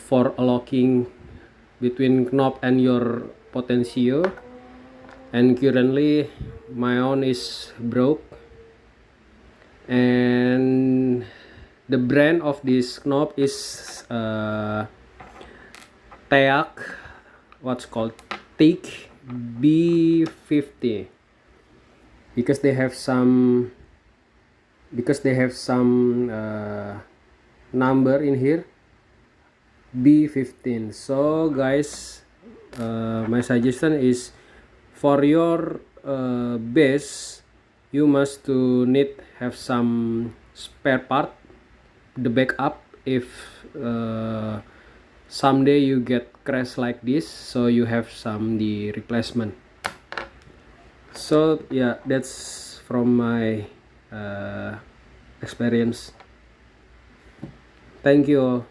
for locking between knob and your potentio, and currently my own is broke, and the brand of this knob is TEAC, what's called TEAC B50, because they have some number in here, B15. So guys, my suggestion is for your bass, you must to need have some spare part, the backup, if someday you get crash like this, so you have some the replacement. So yeah, that's from my experience. Thank you all.